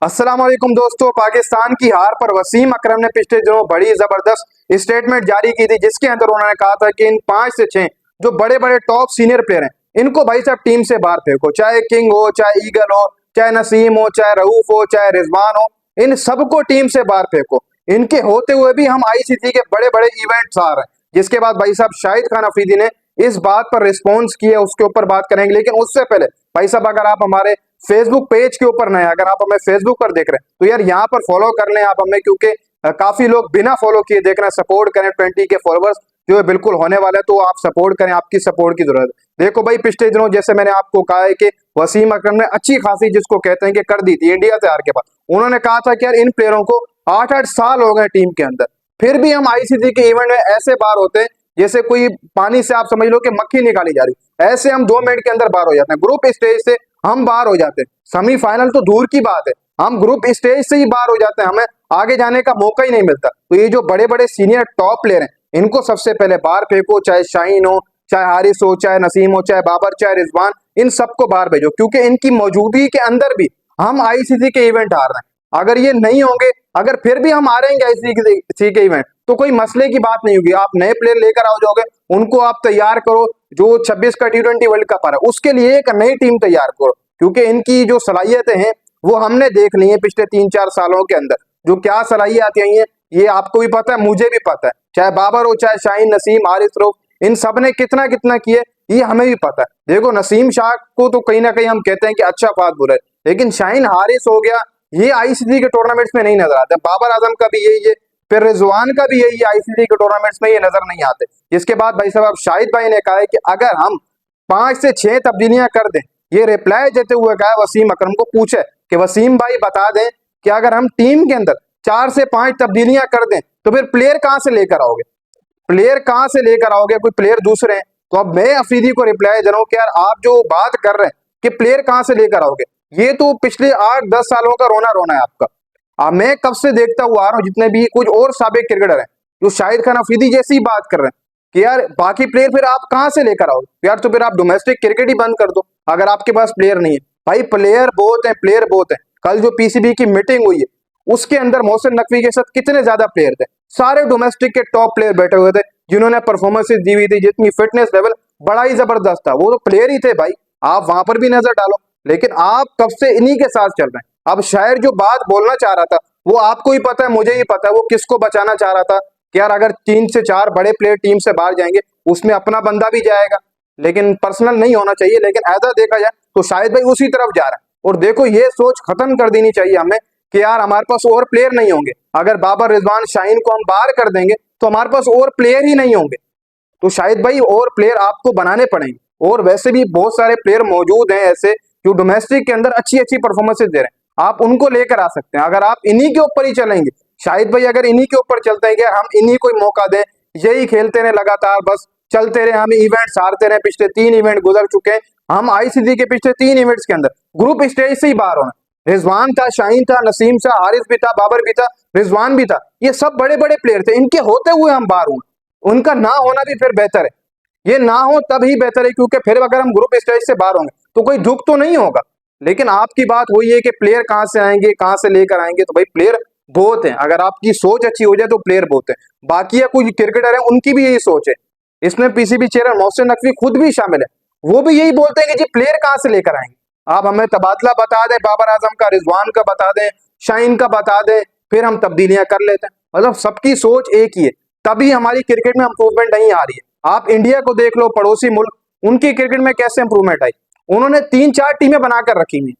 अस्सलाम वालेकुम दोस्तों। पाकिस्तान की हार पर वसीम अकरम ने पिछले दिनों बड़ी जबरदस्त स्टेटमेंट जारी की थी, जिसके अंदर उन्होंने कहा था कि इन 5 से 6 जो बड़े बड़े टॉप सीनियर प्लेयर हैं इनको भाई साहब टीम से बाहर फेंको। चाहे किंग हो, चाहे ईगल हो, चाहे नसीम हो, चाहे रऊफ हो, चाहे रिजवान हो, इन सबको टीम से बाहर फेंको। इनके होते हुए भी हम आईसीसी के बड़े बड़े इवेंट्स आ रहे हैं। जिसके बाद भाई साहब शाहिद खान अफरीदी ने इस बात पर रिस्पॉन्स किया, उसके ऊपर बात करेंगे। लेकिन उससे पहले भाई साहब, अगर आप हमारे फेसबुक पेज के ऊपर नए, अगर आप हमें फेसबुक पर देख रहे हैं तो यार यहाँ पर फॉलो कर लें आप हमें, क्योंकि काफी लोग बिना फॉलो किए देख रहे हैं। सपोर्ट करें, 20 के फॉलोअर्स जो है बिल्कुल होने वाले हैं, तो आप सपोर्ट करें, आपकी सपोर्ट की जरूरत है। देखो भाई, पिछले दिनों जैसे मैंने आपको कहा है कि वसीम अकरम ने अच्छी खासी, जिसको कहते हैं कि कर दी थी इंडिया से हार के बाद। उन्होंने कहा था कि यार इन प्लेयरों को 8-8 साल हो गए टीम के अंदर, फिर भी हम आईसीसी के इवेंट में ऐसे बाहर होते हैं जैसे कोई पानी से आप समझ लो कि मक्खी निकाली जा रही। ऐसे हम 2 मिनट के अंदर बाहर हो जाते हैं। ग्रुप स्टेज से हम बाहर हो जाते हैं, सेमीफाइनल तो दूर की बात है, हम ग्रुप स्टेज से ही बाहर हो जाते हैं, हमें आगे जाने का मौका ही नहीं मिलता। तो ये जो बड़े बड़े सीनियर टॉप प्लेयर हैं इनको सबसे पहले बाहर फेंको। चाहे शाहीन हो, चाहे हारिस हो, चाहे नसीम हो, चाहे बाबर, चाहे रिजवान, इन सबको बाहर भेजो, क्योंकि इनकी मौजूदगी के अंदर भी हम आईसीसी के इवेंट हार रहे हैं। अगर ये नहीं होंगे, अगर फिर भी हम हारेंगे आईसीसी के इवेंट, तो कोई मसले की बात नहीं होगी। आप नए प्लेयर लेकर आओ जाओगे, उनको आप तैयार करो। जो 26 का T20 वर्ल्ड कप आ रहा है उसके लिए एक नई टीम तैयार करो, क्योंकि इनकी जो सलाहियतें हैं वो हमने देख ली है पिछले 3-4 सालों के अंदर। जो क्या सलाहियत आई है ये आपको भी पता है, मुझे भी पता है। चाहे बाबर हो, चाहे शाहीन, नसीम, हारिस, रऊफ, इन सब ने कितना कितना किए ये हमें भी पता है। देखो, नसीम शाह को तो कहीं ना कहीं हम कहते हैं कि अच्छा फास्ट बॉलर, लेकिन शाहीन, हारिस हो गया, ये आईसीसी के टूर्नामेंट्स में नहीं नजर आते। बाबर आजम का भी यही है, फिर रिजवान का भी यही है, आईसीसी के टूर्नामेंट्स में ये नजर नहीं आते। जिसके बाद भाई साहब शाहिद भाई ने कहा है कि अगर हम 5 से 6 तब्दीलियां कर दें, ये रिप्लाई देते हुए कहा वसीम अकरम को, पूछे कि वसीम भाई बता दें कि अगर हम टीम के अंदर 4 से 5 तब्दीलियां कर दें तो फिर प्लेयर कहां से लेकर आओगे, प्लेयर कहां से लेकर आओगे, कोई प्लेयर दूसरे हैं। तो अब मैं अफरीदी को रिप्लाई दे रहा हूं कि यार आप जो बात कर रहे हैं कि प्लेयर कहां से लेकर आओगे, ये तो पिछले 8-10 सालों का रोना रोना है आपका। मैं कब से देखता हुआ आ रहा हूं, जितने भी कुछ और साबिक क्रिकेटर हैं जो शाहिद खान अफरीदी जैसी बात कर रहे हैं कि यार बाकी प्लेयर फिर आप कहां से लेकर आओगे। यार तो फिर आप डोमेस्टिक क्रिकेट ही बंद कर दो अगर आपके पास प्लेयर नहीं है। भाई प्लेयर बहुत है, प्लेयर बहुत है। कल जो पीसीबी की मीटिंग हुई है उसके अंदर मोहसिन नकवी के साथ कितने ज्यादा प्लेयर थे, सारे डोमेस्टिक के टॉप प्लेयर बैठे हुए थे, जिन्होंने परफॉर्मेंसेस दी हुई थी, जितनी फिटनेस लेवल बड़ा ही जबरदस्त था, वो तो प्लेयर ही थे भाई। आप वहां पर भी नजर डालो। लेकिन आप कब से इन्हीं के साथ चल रहे हैं। अब शायर जो बात बोलना चाह रहा था वो आपको ही पता है, मुझे ही पता है, वो किसको बचाना चाह रहा था कि यार अगर 3 से 4 बड़े प्लेयर टीम से बाहर जाएंगे उसमें अपना बंदा भी जाएगा। लेकिन पर्सनल नहीं होना चाहिए, लेकिन ऐसा देखा जाए तो शायद भाई उसी तरफ जा रहा है। और देखो, ये सोच खत्म कर देनी चाहिए हमें कि यार हमारे पास और प्लेयर नहीं होंगे। अगर बाबर, रिजवान, शाहीन को हम बाहर कर देंगे तो हमारे पास और प्लेयर ही नहीं होंगे। तो शायद भाई और प्लेयर आपको बनाने पड़ेंगे। और वैसे भी बहुत सारे प्लेयर मौजूद हैं ऐसे जो डोमेस्टिक के अंदर अच्छी अच्छी परफॉर्मेंसेस दे रहे हैं, आप उनको लेकर आ सकते हैं अगर आप इन्हीं के ऊपर ही चलेंगे। शायद भाई अगर इन्हीं के ऊपर चलते हैं कि हम इन्हीं को मौका दें, यही खेलते रहे लगातार, बस चलते रहे, हम इवेंट्स हारते रहे। पिछले 3 इवेंट गुजर चुके हैं, हम आईसीसी के पिछले 3 इवेंट्स के अंदर ग्रुप स्टेज से ही बाहर होना। रिजवान था, शाहीन था, नसीम था, हारिस भी था, बाबर भी था, रिजवान भी था, ये सब बड़े बड़े प्लेयर थे, इनके होते हुए हम बाहर हुए। उनका ना होना भी फिर बेहतर है, ये ना हो तब ही बेहतर है, क्योंकि फिर अगर हम ग्रुप स्टेज से बाहर होंगे तो कोई दुख तो नहीं होगा। लेकिन आपकी बात वही है कि प्लेयर कहां से आएंगे, कहां से लेकर आएंगे। तो भाई प्लेयर बहुत हैं, अगर आपकी सोच अच्छी हो जाए तो प्लेयर बहुत है। बाकी या कुछ क्रिकेटर है उनकी भी यही सोच है, इसमें पीसीबी चेयरमैन मोहसिन नकवी खुद भी शामिल है, वो भी यही बोलते हैं कि जी प्लेयर कहां से लेकर आएंगे। आप हमें तबादला बता दें, बाबर आजम का, रिजवान का बता दें, शाहीन का बता दें, फिर हम तब्दीलियां कर लेते हैं। मतलब सबकी सोच एक ही है, तभी हमारी क्रिकेट में इंप्रूवमेंट नहीं आ रही है। आप इंडिया को देख लो, पड़ोसी मुल्क, उनकी क्रिकेट में कैसे इंप्रूवमेंट आई। उन्होंने 3-4 टीमें बनाकर रखी हुई,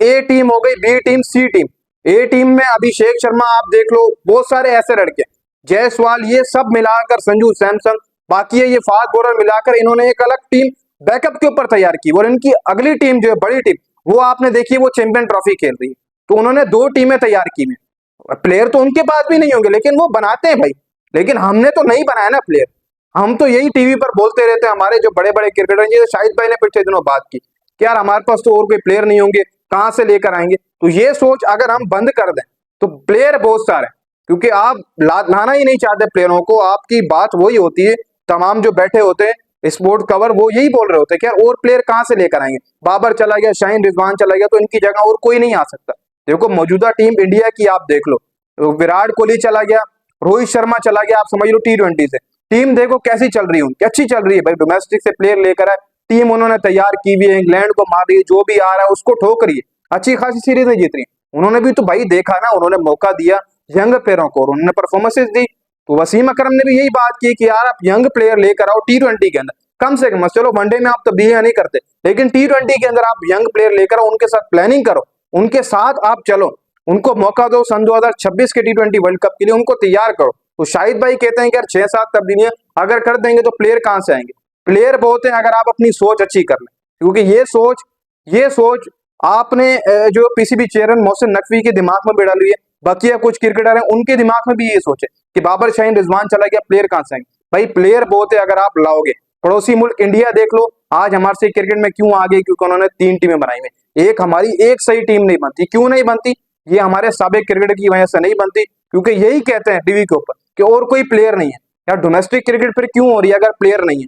ए टीम हो गई, बी टीम, सी टीम। ए टीम में अभिषेक शर्मा आप देख लो, बहुत सारे ऐसे लड़के, जायसवाल, ये सब मिलाकर, संजू सैमसन, बाकी है ये फास्ट बॉलर मिलाकर इन्होंने एक अलग टीम बैकअप के ऊपर तैयार की। और इनकी अगली टीम जो है बड़ी टीम, वो आपने देखी वो चैंपियन ट्रॉफी खेल रही है। तो उन्होंने 2 टीमें तैयार की हैं। प्लेयर तो उनके पास भी नहीं होंगे लेकिन वो बनाते हैं भाई। लेकिन हमने तो नहीं बनाया ना प्लेयर, हम तो यही टीवी पर बोलते रहते हैं। हमारे जो बड़े बड़े क्रिकेटर, जैसे शाहिद भाई ने पिछले दिनों बात की कि यार हमारे पास तो और कोई प्लेयर नहीं होंगे, कहां से लेकर आएंगे। तो ये सोच अगर हम बंद कर दें तो प्लेयर बहुत सारे, क्योंकि आप लाना ही नहीं चाहते प्लेयरों को। आपकी बात वही होती है, तमाम जो बैठे होते हैं स्पोर्ट कवर वो यही बोल रहे होते हैं कि यार और प्लेयर कहां से लेकर आएंगे। बाबर चला गया, शाहीन, रिजवान चला गया, तो इनकी जगह और कोई नहीं आ सकता। देखो मौजूदा टीम इंडिया की आप देख लो, विराट कोहली चला गया, रोहित शर्मा चला गया, आप समझ लो T20 से। टीम देखो कैसी चल रही है उनकी, अच्छी चल रही है भाई, डोमेस्टिक से प्लेयर लेकर आए, टीम उन्होंने तैयार की हुई है, इंग्लैंड को मार रही है, जो भी आ रहा है उसको ठोक रही है, अच्छी खासी सीरीज नहीं जीत रही। उन्होंने भी तो भाई देखा ना, उन्होंने मौका दिया यंग प्लेयरों को और उन्होंने परफॉर्मेंसेज दी। तो वसीम अकरम ने भी यही बात की कि यार आप यंग प्लेयर लेकर आओ T20 के अंदर, कम से कम, चलो वनडे में आप तब्दीलियां नहीं करते, लेकिन T20 के अंदर आप यंग प्लेयर लेकर आओ, उनके साथ प्लानिंग करो, उनके साथ आप चलो, उनको मौका दो सन 2026 के T20 वर्ल्ड कप के लिए, उनको तैयार करो। तो शाहिद भाई कहते हैं कि यार 6-7 तब्दीलियां अगर कर देंगे तो प्लेयर कहां से आएंगे? प्लेयर बहुत है अगर आप अपनी सोच अच्छी कर लें, क्योंकि ये सोच आपने जो पीसीबी चेयरमैन मोहसिन नकवी के दिमाग में बिठा ली है, बकिया कुछ क्रिकेटर हैं उनके दिमाग में भी ये सोच है कि बाबर शाहीन रिजवान चला गया, प्लेयर कहां से आएंगे? भाई प्लेयर बहुत है अगर आप लाओगे। पड़ोसी मुल्क इंडिया देख लो, आज हमारे से क्रिकेट में क्यों आगे, क्योंकि उन्होंने 3 टीमें बनाई हुई, एक हमारी एक सही टीम नहीं बनती। क्यों नहीं बनती? ये हमारे साबिक क्रिकेट की वजह से नहीं बनती, क्योंकि यही कहते हैं टीवी के ऊपर कि और कोई प्लेयर नहीं है। यार डोमेस्टिक क्रिकेट फिर क्यों हो रही है अगर प्लेयर नहीं है?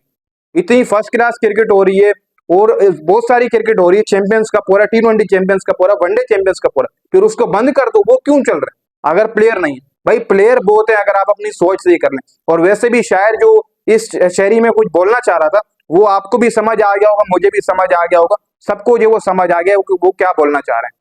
इतनी फर्स्ट क्लास क्रिकेट हो रही है और बहुत सारी क्रिकेट हो रही है, चैंपियंस का पूरा, T20 चैंपियंस का पूरा, वनडे चैंपियंस का पूरा, फिर उसको बंद कर दो, वो क्यों चल रहा है अगर प्लेयर नहीं है? भाई प्लेयर बहुत है अगर आप अपनी सोच सही कर लें। और वैसे भी शायर जो इस शायरी में कुछ बोलना चाह रहा था, वो आपको भी समझ आ गया होगा, मुझे भी समझ आ गया होगा, सबको जो वो समझ आ गया वो क्या बोलना चाह रहे हैं।